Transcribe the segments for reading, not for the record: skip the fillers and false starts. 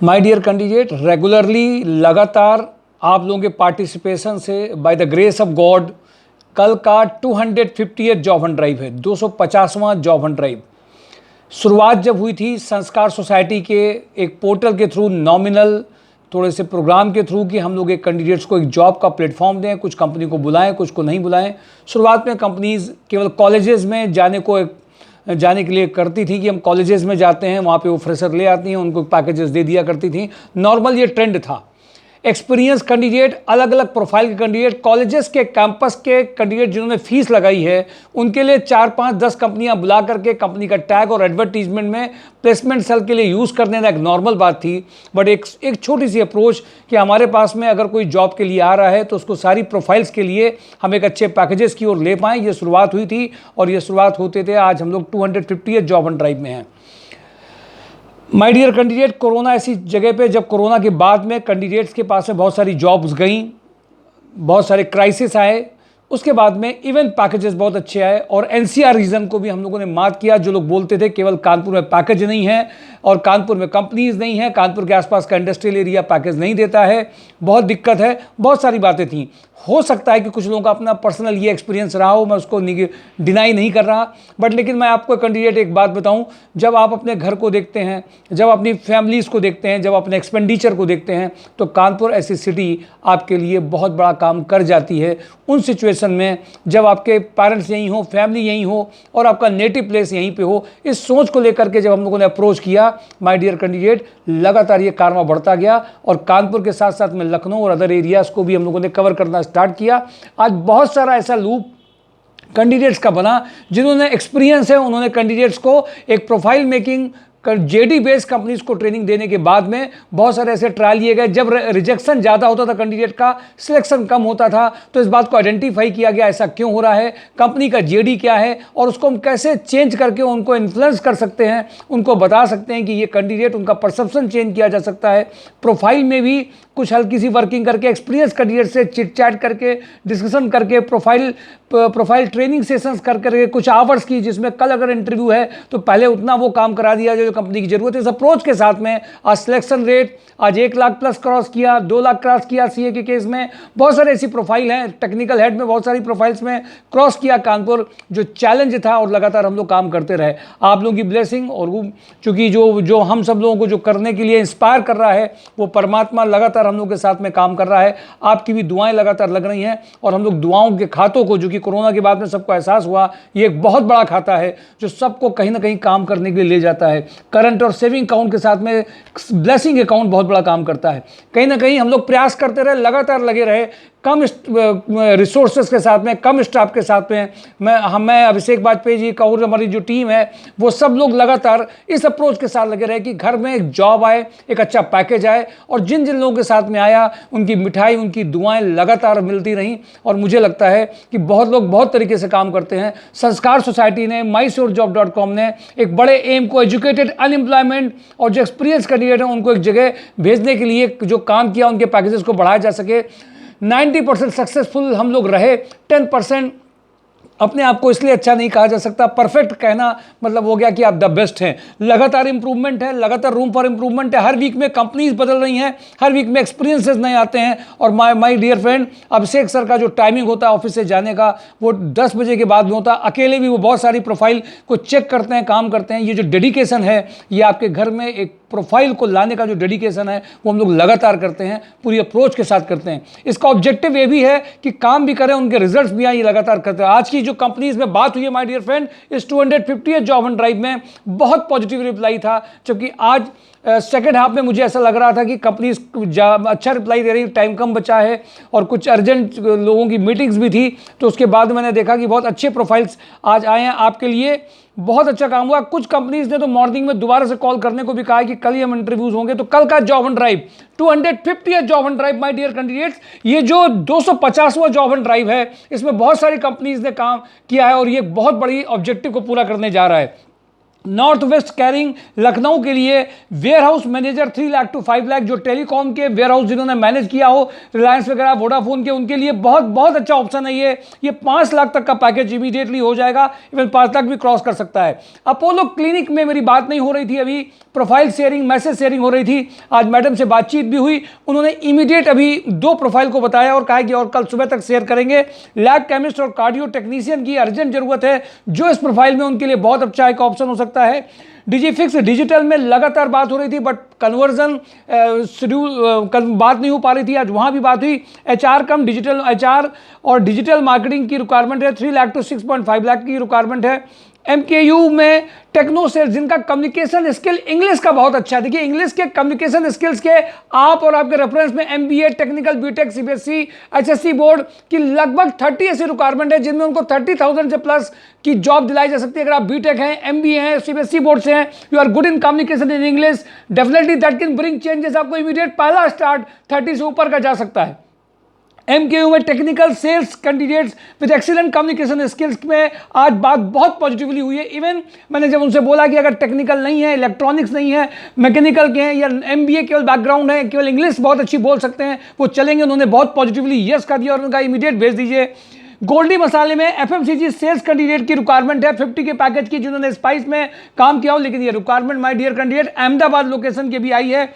My dear candidate, regularly लगातार आप लोगों के पार्टिसिपेशन से by the grace of God कल का 250th जॉब हंट ड्राइव है, 250वां जॉब हंट ड्राइव। शुरुआत जब हुई थी संस्कार सोसाइटी के एक पोर्टल के थ्रू, नॉमिनल थोड़े से प्रोग्राम के थ्रू कि हम लोग एक कैंडिडेट्स को एक जॉब का प्लेटफॉर्म दें, कुछ कंपनी को बुलाएं, कुछ को नहीं बुलाएं। शुरुआत में कंपनीज केवल कॉलेजेस में जाने के लिए करती थी कि हम कॉलेजेस में जाते हैं, वहाँ पे वो फ्रेशर ले आती हैं, उनको पैकेजेस दे दिया करती थी। नॉर्मल ये ट्रेंड था। एक्सपीरियंस कैंडिडेट, अलग अलग प्रोफाइल के कैंडिडेट, कॉलेजेस के कैंपस के कैंडिडेट जिन्होंने फीस लगाई है, उनके लिए 4, 5, 10 कंपनियां बुला करके कंपनी का टैग और एडवर्टीजमेंट में प्लेसमेंट सेल के लिए यूज़ करने का एक नॉर्मल बात थी। बट एक छोटी सी अप्रोच कि हमारे पास में अगर कोई जॉब के लिए आ रहा है तो उसको सारी प्रोफाइल्स के लिए हम एक अच्छे पैकेजेस की ओर ले पाएँ, ये शुरुआत हुई थी। और ये शुरुआत होते थे आज हम लोग 250th जॉब हंट ड्राइव में हैं। माय डियर कैंडिडेट, कोरोना ऐसी जगह पे, जब कोरोना के बाद में कैंडिडेट्स के पास में बहुत सारी जॉब्स गई, बहुत सारे क्राइसिस आए, उसके बाद में इवेंट पैकेजेस बहुत अच्छे आए और एनसीआर रीजन को भी हम लोगों ने मात किया। जो लोग बोलते थे केवल कानपुर में पैकेज नहीं है और कानपुर में कंपनीज नहीं है, कानपुर के आसपास का इंडस्ट्रियल एरिया पैकेज नहीं देता है, बहुत दिक्कत है, बहुत सारी बातें थी। हो सकता है कि कुछ लोगों का अपना पर्सनल ये एक्सपीरियंस रहा हो, मैं उसको डिनाई नहीं कर रहा। बट लेकिन मैं आपको कैंडिडेट एक बात बताऊं, जब आप अपने घर को देखते हैं, जब अपनी फैमिलीज़ को देखते हैं, जब अपने एक्सपेंडिचर को देखते हैं, तो कानपुर ऐसी सिटी आपके लिए बहुत बड़ा काम कर जाती है। उन सिचुएशन में जब आपके पेरेंट्स यहीं हो, फैमिली यहीं हो और आपका नेटिव प्लेस यहीं पे हो, इस सोच को लेकर के जब हम लोगों ने अप्रोच किया, माय डियर कैंडिडेट, लगातार ये कारवा बढ़ता गया और कानपुर के साथ साथ में लखनऊ और अदर एरियाज़ को भी हम लोगों ने कवर करना स्टार्ट किया। आज बहुत सारा ऐसा लूप कैंडिडेट्स का बना, जिन्होंने एक्सपीरियंस है, उन्होंने कैंडिडेट्स को एक profile making JD based companies को ट्रेनिंग देने के बाद में बहुत सारे ऐसे ट्रायल लिए गए। जब रिजेक्शन ज़्यादा होता था कैंडिडेट का, सिलेक्शन कम होता था, तो इस बात को आइडेंटिफाई किया गया ऐसा क्यों हो रहा है, कंपनी का जेडी क्या है और उसको हम कैसे चेंज करके उनको इन्फ्लुएंस कर सकते हैं, उनको बता सकते हैं कि ये कैंडिडेट, उनका परसेप्शन चेंज किया जा सकता है। प्रोफाइल में भी कुछ हल्की सी वर्किंग करके, एक्सपीरियंस कैंडिडेट से चिट चैट करके, डिस्कशन करके, प्रोफाइल ट्रेनिंग सेशंस करके कुछ आवर्स की, जिसमें कल अगर इंटरव्यू है तो पहले उतना वो काम करा दिया जो कंपनी की जरूरत है। इस अप्रोच के साथ में आज सिलेक्शन रेट आज 1 लाख प्लस क्रॉस किया, 2 लाख क्रॉस किया सीए के केस में। बहुत सारे ऐसी प्रोफाइल हैं, टेक्निकल हेड में बहुत सारी प्रोफाइल्स में क्रॉस किया कानपुर, जो चैलेंज था और लगातार हम लोग काम करते रहे। आप लोगों की ब्लेसिंग और चूंकि जो हम सब लोगों को जो करने के लिए इंस्पायर कर रहा है, वो परमात्मा लगातार हम लोग के साथ में काम कर रहा है। आपकी भी दुआएं लगातार लग रही हैं और हम लोग दुआओं के खातों को, जो कि कोरोना के बाद में सबको एहसास हुआ, ये एक बहुत बड़ा खाता है जो सबको कहीं ना कहीं काम करने के लिए ले जाता है। करंट और सेविंग अकाउंट के साथ में ब्लेसिंग अकाउंट बहुत बड़ा काम करता है। कहीं ना कहीं हम लोग प्रयास करते रहे, लगातार लगे रहे, कम रिसोर्सेज के साथ में, कम स्टाफ के साथ में। मैं अभिषेक वाजपेयी जी का और हमारी जो टीम है, वो सब लोग लगातार इस अप्रोच के साथ लगे रहे कि घर में एक जॉब आए, एक अच्छा पैकेज आए। और जिन जिन लोगों के साथ में आया, उनकी मिठाई, उनकी दुआएं लगातार मिलती रहीं। और मुझे लगता है कि बहुत लोग बहुत तरीके से काम करते हैं। संस्कार सोसाइटी ने, mysurejob.com ने एक बड़े एम को, एजुकेटेड अनएम्प्लॉयमेंट और जो एक्सपीरियंस कैंडिडेट हैं उनको एक जगह भेजने के लिए जो काम किया, उनके पैकेजेस को बढ़ाया जा सके। 90% सक्सेसफुल हम लोग रहे, 10% अपने आप को इसलिए अच्छा नहीं कहा जा सकता। परफेक्ट कहना मतलब हो गया कि आप द बेस्ट हैं। लगातार इंप्रूवमेंट है, लगातार रूम फॉर इंप्रूवमेंट है। हर वीक में कंपनीज बदल रही हैं, हर वीक में एक्सपीरियंसेस नए आते हैं। और my dear friend, Abhishek sir का जो टाइमिंग होता है ऑफिस से जाने का, वो 10 बजे के बाद में होता है। अकेले भी वो बहुत सारी प्रोफाइल को चेक करते हैं, काम करते हैं। ये जो डेडिकेशन है, ये आपके घर में एक प्रोफाइल को लाने का जो डेडिकेशन है, वो हम लोग लगातार करते हैं, पूरी अप्रोच के साथ करते हैं। इसका ऑब्जेक्टिव ये भी है कि काम भी करें, उनके रिजल्ट्स भी आए, ये लगातार करते हैं। आज की जो कंपनीज में बात हुई है माय डियर फ्रेंड, इस 250th जॉब हंट ड्राइव में बहुत पॉजिटिव रिप्लाई था। जबकि आज सेकेंड हाफ में मुझे ऐसा लग रहा था कि कंपनीज अच्छा रिप्लाई दे रही, टाइम कम बचा है और कुछ अर्जेंट लोगों की मीटिंग्स भी थी। तो उसके बाद मैंने देखा कि बहुत अच्छे प्रोफाइल्स आज आए हैं आपके लिए। बहुत अच्छा काम हुआ। कुछ कंपनीज ने तो मॉर्निंग में दोबारा से कॉल करने को भी कहा कि कल ही हम इंटरव्यूज होंगे। तो कल का job hunt drive, 250th job hunt drive my dear candidates, ये जो 250वां जॉब हंट ड्राइव है, इसमें बहुत सारी कंपनीज ने काम किया है और ये बहुत बड़ी ऑब्जेक्टिव को पूरा करने जा रहा है। नॉर्थ वेस्ट कैरिंग लखनऊ के लिए warehouse manager 3 lakh to 5 lakh, जो टेलीकॉम के वेयर हाउस जिन्होंने मैनेज किया हो, रिलायंस वगैरह, वोडाफोन के, उनके लिए बहुत बहुत अच्छा ऑप्शन है ये 5 लाख तक का पैकेज इमीडिएटली हो जाएगा, इवन 5 लाख भी क्रॉस कर सकता है। अपोलो क्लिनिक में मेरी बात नहीं हो रही थी, अभी प्रोफाइल शेयरिंग, मैसेज शेयरिंग हो रही थी। आज मैडम से बातचीत भी हुई, उन्होंने इमीडिएट अभी 2 प्रोफाइल को बताया और कहा कि और कल सुबह तक शेयर करेंगे। लैब केमिस्ट और कार्डियो टेक्नीशियन की अर्जेंट जरूरत है, जो इस प्रोफाइल में उनके लिए बहुत अच्छा एक ऑप्शन हो सकता है। डिजीफिक्स डिजिटल में लगातार बात हो रही थी, बट कन्वर्जन शेड्यूल बात नहीं हो पा रही थी, आज वहाँ भी बात हुई। एचआर और डिजिटल मार्केटिंग की रिक्वायरमेंट है, 3 लाख टू 6.5 लाख की रिक्वायरमेंट है। MKU में टेक्नो सेल्स, जिनका कम्युनिकेशन स्किल इंग्लिश का बहुत अच्छा है। देखिए, इंग्लिश के कम्युनिकेशन स्किल्स के आप और आपके रेफरेंस में MBA, technical, BTech, CBSE, HSC board की लगभग 30 ऐसी रिक्वायरमेंट है जिनमें उनको 30,000 से प्लस की जॉब दिलाई जा सकती है। अगर आप BTech हैं, MBA हैं, CBSE बोर्ड से हैं, you are good in communication in English, definitely that can bring changes. आपको इमीडिएट पहला स्टार्ट 30 से ऊपर का जा सकता है। MKU में technical sales candidates with excellent communication skills में आज बात बहुत पॉजिटिवली हुई है। इवन मैंने जब उनसे बोला कि अगर टेक्निकल नहीं है, इलेक्ट्रॉनिक्स नहीं है, मैकेनिकल के हैं या MBA केवल बैकग्राउंड है, केवल इंग्लिश बहुत अच्छी बोल सकते हैं, वो चलेंगे, उन्होंने बहुत पॉजिटिवली यस कर दिया और उनका इमीडिएट भेज दीजिए। गोल्डी मसाले में FMCG सेल्स कैंडिडेट की रिक्वायरमेंट है 50 के पैकेज की, जिन्होंने स्पाइस में काम किया हो, लेकिन ये requirement my dear candidate Ahmedabad location के भी आई है।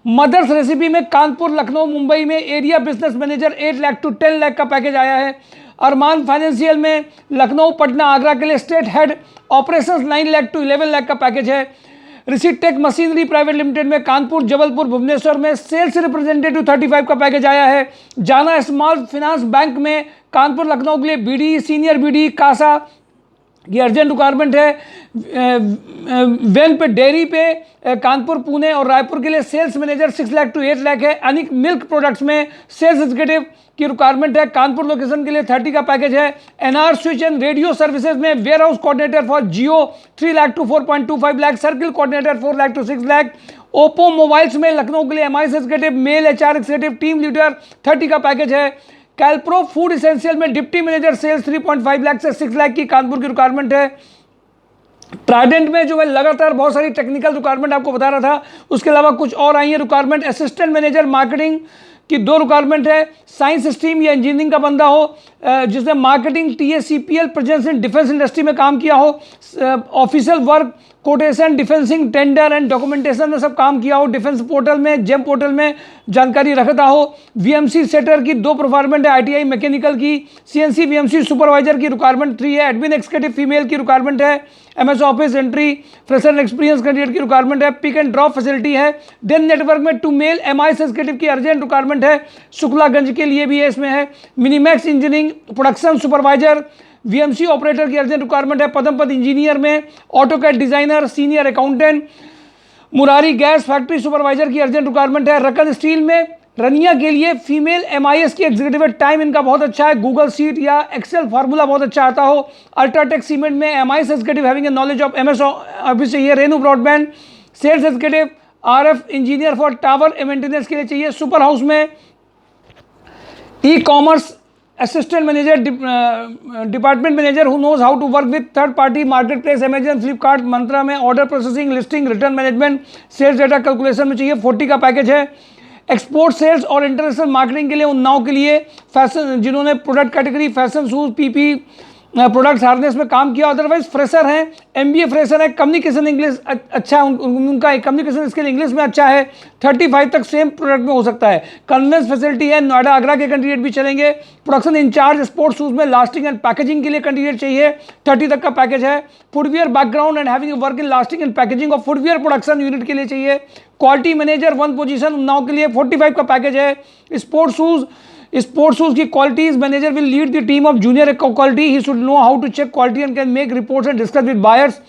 मदर्स रेसिपी में कानपुर, लखनऊ, मुंबई में area business manager 8 lakh to 10 lakh का पैकेज आया है। अरमान फाइनेंशियल में लखनऊ, पटना, आगरा के लिए state head operations 9 lakh to 11 lakh का पैकेज है। ऋषिटेक मशीनरी प्राइवेट लिमिटेड में कानपुर, जबलपुर, भुवनेश्वर में सेल्स रिप्रेजेंटेटिव 35 का पैकेज आया है। जाना स्मॉल फाइनेंस बैंक में कानपुर, लखनऊ के लिए BD, सीनियर BD, कासा, ये अर्जेंट रिक्वायरमेंट है। वेन पे डेयरी पे कानपुर, पुणे और रायपुर के लिए sales manager 6 lakh to 8 lakh है। अनिक मिल्क प्रोडक्ट्स में सेल्स एग्जीक्यूटिव की रिक्वायरमेंट है, कानपुर लोकेशन के लिए 30 का पैकेज है। NR switch and radio services में warehouse coordinator for Jio 3 lakh to 4.25 lakh, circle coordinator 4 lakh to 6 lakh. Oppo mobiles में लखनऊ के लिए MIS executive, male HR executive, team leader 30 का पैकेज है। कैलप्रो फूड इसेंशियल में डिप्टी मैनेजर सेल्स 3.5 लाख से 6 लाख की कानपुर की रिक्वायरमेंट है। ट्राइडेंट में जो मैं लगातार बहुत सारी टेक्निकल रिक्वायरमेंट आपको बता रहा था, उसके अलावा कुछ और आई है रिक्वायरमेंट। असिस्टेंट मैनेजर मार्केटिंग की 2 रिक्वायरमेंट है। साइंस स्ट्रीम या इंजीनियरिंग का बंदा हो, जिसने marketing, TACPL presence in defence industry में काम किया हो, official work, quotation, defencing, tender and documentation में सब काम किया हो, डिफेंस पोर्टल में, जेम पोर्टल में जानकारी रखता हो। VMC सेटर की 2 रिक्वायरमेंट है, ITI मैकेनिकल की। CNC VMC सुपरवाइजर की रिक्वायरमेंट 3 है। एडमिन एक्सिक्यूटिव फीमेल की रिक्वायरमेंट है। MS office entry fresher experience candidate की रिक्वायरमेंट है। पिक एंड ड्रॉप फैसिलिटी है। देन नेटवर्क में 2 मेल MIS एग्जीक्यूटिव की अर्जेंट रिक्वायरमेंट है, शुक्लागंज के लिए भी है, इसमें है। Minimax engineering production supervisor VMC operator की अर्जेंट रिक्वायरमेंट है। पदमपद इंजीनियर में AutoCAD designer, senior accountant. Murari gas factory supervisor की अर्जेंट रिक्वायरमेंट है। रकन स्टील में रनिया के लिए फीमेल MIS की एग्जीक्यूटिव, टाइम इनका बहुत अच्छा है, गूगल सीट या एक्सेल फार्मूला बहुत अच्छा आता हो। अल्ट्राटेक सीमेंट में MIS executive having a knowledge of MS office चाहिए। Renu broadband sales executive, RF engineer for tower maintenance के लिए चाहिए। सुपर हाउस में ecommerce assistant manager, department manager who knows how to work with third party market place, Amazon, Flipkart, Myntra में order processing, listing, return management, sales data calculation में चाहिए, 40 का package है। Export sales और इंटरनेशनल मार्केटिंग के लिए उन्नाव के लिए फैशन, जिन्होंने product category fashion, shoes, PP products harness में काम किया, अदरवाइज फ्रेशर हैं, MBA फ्रेशर है, कम्युनिकेशन इंग्लिश अच्छा है, उनका कम्युनिकेशन स्किल इंग्लिश में अच्छा है, 35 तक सेम प्रोडक्ट में हो सकता है। कन्वेंस फैसिलिटी है, नोएडा, आगरा के कैंडिडेट भी चलेंगे। प्रोडक्शन इंचार्ज स्पोर्ट्स शूज में लास्टिंग एंड पैकेजिंग के लिए कैंडिडेट चाहिए, 30 तक का पैकेज है। Footwear background and having work in lasting and packaging of footwear production unit के लिए चाहिए। क्वालिटी मैनेजर 1 पोजीशन उन्नाव के लिए, 45 का पैकेज है। स्पोर्ट्स शूज की qualities manager will lead the team of junior quality, he should know how to check quality and can make reports and discuss with buyers.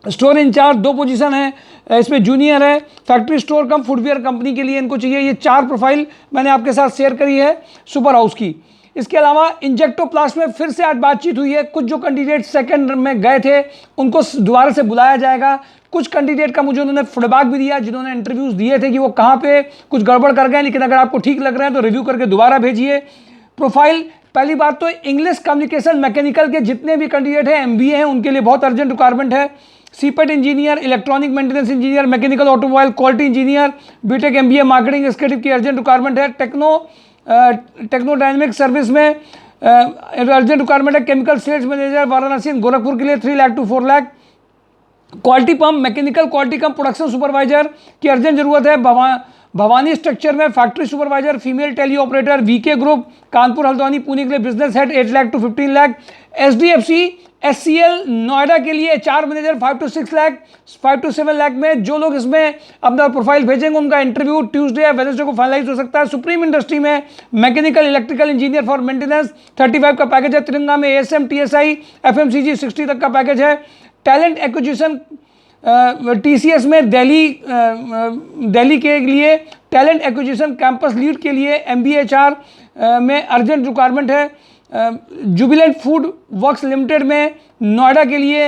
Store incharge 2 position है, इसमें junior है। Factory store cum footwear company के लिए इनको चाहिए। ये 4 profile मैंने आपके साथ शेयर करी है सुपर हाउस की। इसके अलावा इंजेक्टोप्लास्ट में फिर से आज बातचीत हुई है। कुछ जो कैंडिडेट सेकंड में गए थे उनको दोबारा से बुलाया जाएगा। कुछ कैंडिडेट का मुझे उन्होंने फीडबैक भी दिया, जिन्होंने इंटरव्यूज दिए थे कि वो कहाँ पे कुछ गड़बड़ कर गए, लेकिन अगर आपको ठीक लग रहा है तो रिव्यू करके दोबारा भेजिए। प्रोफाइल, पहली बात तो इंग्लिश कम्युनिकेशन मैकेनिकल के जितने भी कैंडिडेट हैं, MBA हैं, उनके लिए बहुत अर्जेंट रिक्वायरमेंट है। CIPET engineer, electronic maintenance engineer, mechanical automobile quality engineer, BTech MBA marketing executive की अर्जेंट रिक्वायरमेंट है। टेक्नोडायनेमिक सर्विस में अर्जेंट रिक्वायरमेंट है। Chemical sales manager Varanasi and Gorakhpur के लिए 3 lakh to 4 lakh. Quality pump mechanical quality cum production supervisor की urgent जरूरत है। Bhavani structure में factory supervisor, female tele operator, VK group Kanpur Haldwani Pune के लिए business head 8 lakh to 15 lakh. SDFC SCL Noida के लिए HR manager 5 to 6 lakh, 5 to 7 lakh में। जो लोग इसमें अपना प्रोफाइल भेजेंगे उनका इंटरव्यू ट्यूसडे या वेडनेसडे को फाइनलाइज हो सकता है। सुप्रीम इंडस्ट्री में mechanical electrical engineer for maintenance 35 का पैकेज है। तिरंगा में एएसएम टीएसआई एफएमसीजी 60 तक का पैकेज है। टैलेंट एक्विजिशन टीसीएस में दिल्ली के लिए टैलेंट एक्विजिशन कैंपस लीड के लिए एमबीएचआर में अर्जेंट रिक्वायरमेंट है। जुबिलेंट फूड वर्क्स लिमिटेड में नोएडा के लिए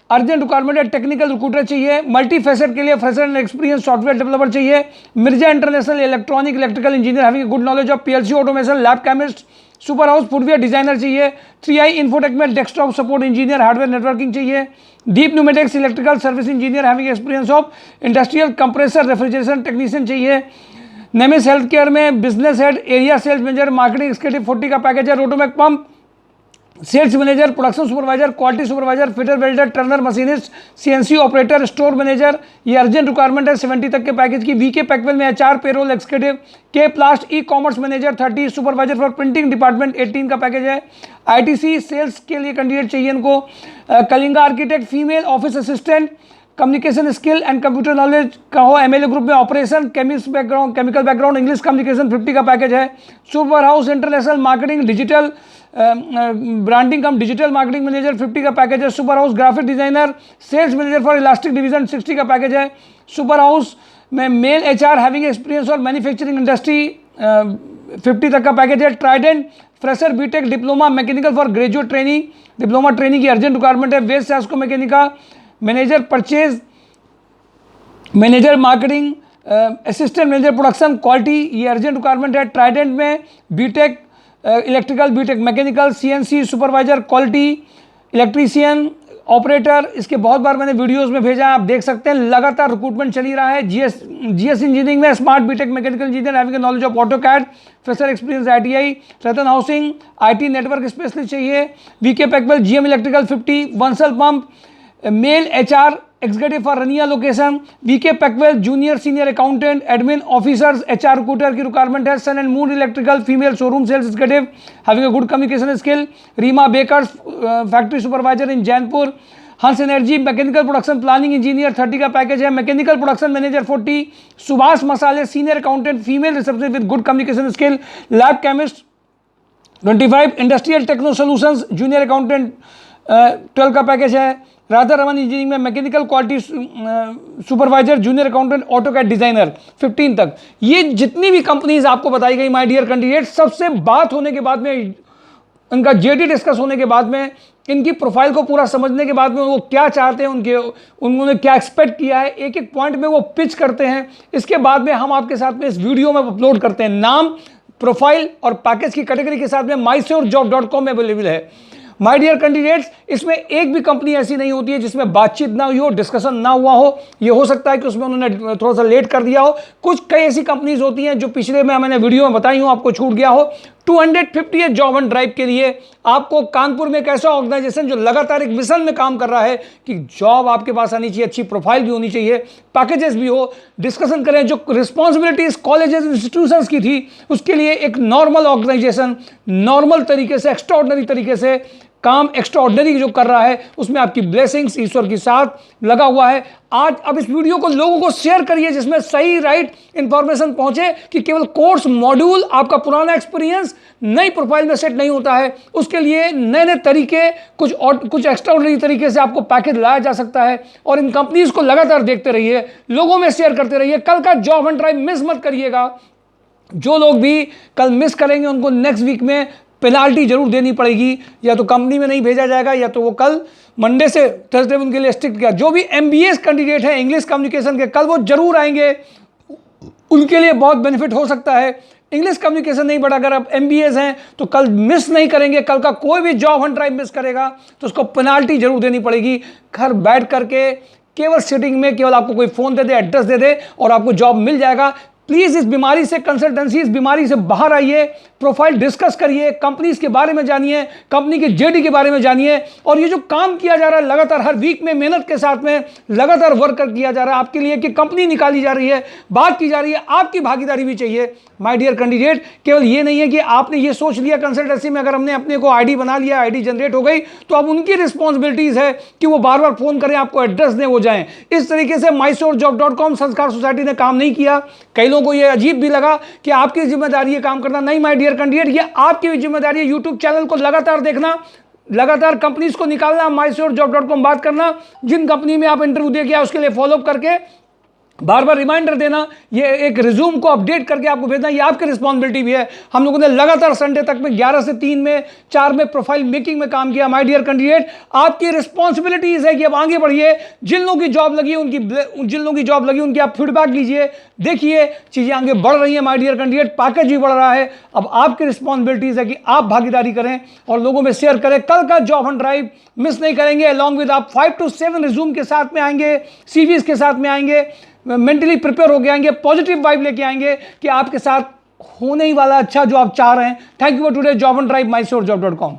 अर्जेंट रिक्वायरमेंट है। टेक्निकल रिक्रूटर चाहिए। मल्टी फेसेट के लिए fresher and experience software developer चाहिए। Mirza international electronic electrical engineer having good knowledge of PLC automation, lab chemist, super house footwear designer चाहिए। 3i इन्फोटेक में desktop support engineer, hardware networking चाहिए। Deep pneumatics electrical service engineer having experience of industrial compressor refrigeration technician चाहिए। नेमिस health care में business head, area sales manager, marketing executive 40 का package है। Rotomac pump sales manager, production supervisor, quality supervisor, fitter welder, turner machinist, CNC operator, store manager, ये urgent requirement है 70 तक के package की। वीके पैकवेल में HR payroll executive. K plast ecommerce manager 30, supervisor for printing department 18 का package है। ITC sales के लिए कैंडिडेट चाहिए इनको। Kalinga architect female, office assistant, communication skill and computer knowledge का हो। एमएलए ग्रुप में operation, chemist background, chemical background, English communication 50 का पैकेज है। Super house international marketing digital branding cum digital marketing manager 50 का पैकेज है। Super house graphic designer, sales manager for elastic division 60 का package है। Super house में male HR having experience और manufacturing industry 50 तक का पैकेज है। Trident fresher BTech diploma mechanical for graduate training, diploma training की अर्जेंट रिक्वायरमेंट है। West सैस्को मैकेनिका manager purchase manager marketing assistant manager production quality, ये अर्जेंट रिक्वायरमेंट है। ट्राइडेंट में BTech electrical, BTech mechanical, CNC supervisor, quality electrician, operator. इसके बहुत बार मैंने वीडियोस में भेजा है, आप देख सकते हैं। लगातार रिक्रूटमेंट चल ही रहा है। जीएस इंजीनियरिंग में smart BTech mechanical engineer having knowledge of AutoCAD, fresher experience ITI. Ratan housing IT network specialist चाहिए। VK Packwell GM electrical 50। Bansal pump male HR executive for Rania location. VK Packwell junior senior accountant, admin officers, HR recruiter की requirement है। Sun and moon electrical female showroom sales executive having a good communication skill. Reema bakers factory supervisor in Jainpur. Hans energy mechanical production planning engineer 30 का package है। Mechanical production manager 40। Subhash मसाले senior accountant female receptionist with good communication skill. Lab chemist 25। Industrial techno solutions junior accountant 12 का package है। Radha Raman engineering में mechanical quality supervisor junior accountant AutoCAD designer 15 तक। ये जितनी भी कंपनीज आपको बताई गई माय डियर कैंडिडेट, सबसे बात होने के बाद में, इनका जेडी डिस्कस होने के बाद में, इनकी प्रोफाइल को पूरा समझने के बाद में वो क्या चाहते हैं, उन्होंने क्या एक्सपेक्ट किया है, एक एक पॉइंट में वो पिच करते हैं। इसके बाद में हम आपके साथ में इस वीडियो में अपलोड करते हैं। नाम, प्रोफाइल और पैकेज की कैटेगरी के साथ में mysurejob.com में अवेलेबल है। माय डियर कैंडिडेट्स, इसमें एक भी कंपनी ऐसी नहीं होती है जिसमें बातचीत ना हुई हो, डिस्कशन ना हुआ हो। ये हो सकता है कि उसमें उन्होंने थोड़ा सा लेट कर दिया हो। कुछ कई ऐसी कंपनीज होती हैं जो पिछले में मैंने वीडियो में बताई हूं, आपको छूट गया हो। 250 जॉब एंड ड्राइव के लिए आपको कानपुर में एक ऐसा ऑर्गेनाइजेशन जो लगातार एक मिशन में काम कर रहा है कि जॉब आपके पास आनी चाहिए, अच्छी प्रोफाइल भी होनी चाहिए, पैकेजेस भी हो, डिस्कशन करें। जो रिस्पॉन्सिबिलिटीज कॉलेजेस इंस्टीट्यूशंस की थी, उसके लिए एक नॉर्मल ऑर्गेनाइजेशन नॉर्मल तरीके से, एक्स्ट्राऑर्डिनरी तरीके से काम एक्स्ट्राऑर्डिनरी जो कर रहा है, उसमें आपकी ब्लेसिंग्स ईश्वर के साथ लगा हुआ है। आज अब इस वीडियो को लोगों को शेयर करिए जिसमें सही राइट इंफॉर्मेशन पहुंचे कि केवल कोर्स मॉड्यूल आपका पुराना एक्सपीरियंस नई प्रोफाइल में सेट नहीं होता है। उसके लिए नए नए तरीके, कुछ एक्स्ट्राऑर्डिनरी तरीके से आपको पैकेज लाया जा सकता है। और इन कंपनीज को लगातार देखते रहिए, लोगों में शेयर करते रहिए। कल का जॉब एंड ड्राइव मिस मत करिएगा। जो लोग भी कल मिस करेंगे उनको नेक्स्ट वीक में पेनाल्टी जरूर देनी पड़ेगी, या तो कंपनी में नहीं भेजा जाएगा या तो वो कल मंडे से थर्सडे उनके लिए स्ट्रिक्ट किया। जो भी एमबीए कैंडिडेट है इंग्लिश कम्युनिकेशन के, कल वो जरूर आएंगे, उनके लिए बहुत बेनिफिट हो सकता है। इंग्लिश कम्युनिकेशन नहीं, बट अगर आप MBAs हैं तो कल मिस नहीं करेंगे। कल का कोई भी जॉब हंट ड्राइव मिस करेगा तो उसको पेनाल्टी जरूर देनी पड़ेगी। घर बैठ करके केवल सिटिंग में केवल आपको कोई फोन दे दे, एड्रेस दे दे और आपको जॉब मिल जाएगा। प्लीज इस बीमारी से, कंसल्टेंसी इस बीमारी से बाहर आइए, प्रोफाइल डिस्कस करिए, कंपनीज के बारे में जानिए, कंपनी के जेडी के बारे में जानिए। और ये जो काम किया जा रहा है लगातार हर वीक में मेहनत के साथ में लगातार वर्क किया जा रहा है आपके लिए, कि कंपनी निकाली जा रही है, बात की जा रही है, आपकी भागीदारी भी चाहिए माय डियर कैंडिडेट। केवल ये नहीं है कि आपने ये सोच लिया कंसल्टेंसी में अगर हमने अपने को आईडी बना लिया, आईडी जनरेट हो गई, तो अब उनकी रिस्पॉन्सिबिलिटीज है कि वो बार बार फोन करें, आपको एड्रेस दें, हो जाएं। इस तरीके से MySourceJob.com संस्कार सोसाइटी ने काम नहीं किया। कई लोगों को ये अजीब भी लगा कि आपकी जिम्मेदारी है काम करना। नहीं माय डियर कैंडिडेट, ये आपकी भी जिम्मेदारी है। यूट्यूब चैनल को लगातार देखना, लगातार कंपनीज को निकालना, MySourceJob.com बात करना, जिन कंपनी में आप इंटरव्यू दे गया उसके लिए फॉलोअप करके बार बार रिमाइंडर देना, ये एक रिज्यूम को अपडेट करके आपको भेजना, ये आपकी रिस्पॉन्सिबिलिटी भी है। हम लोगों ने लगातार संडे तक में 11 से 3 में 4 में प्रोफाइल मेकिंग में काम किया। माय डियर कैंडिडेट, आपकी रिस्पॉन्सिबिलिटीज है कि अब आगे बढ़िए। जिन लोगों की जॉब लगी उनकी आप फीडबैक लीजिए, देखिए चीजें आगे बढ़ रही है। माय डियर कैंडिडेट, पैकेज भी बढ़ रहा है। अब आपकी रिस्पॉन्सिबिलिटीज है कि आप भागीदारी करें और लोगों में शेयर करें। कल का जॉब हंट ड्राइव मिस नहीं करेंगे। अलॉन्ग विद आप 5 to 7 रिज्यूम के साथ में आएंगे, सीवीज के साथ में आएंगे, मेंटली प्रिपेयर हो के आएंगे, पॉजिटिव वाइब लेके आएंगे कि आपके साथ होने ही वाला अच्छा जो आप चाह रहे हैं। Thank you for today job hunt drive, MySourceJob.com।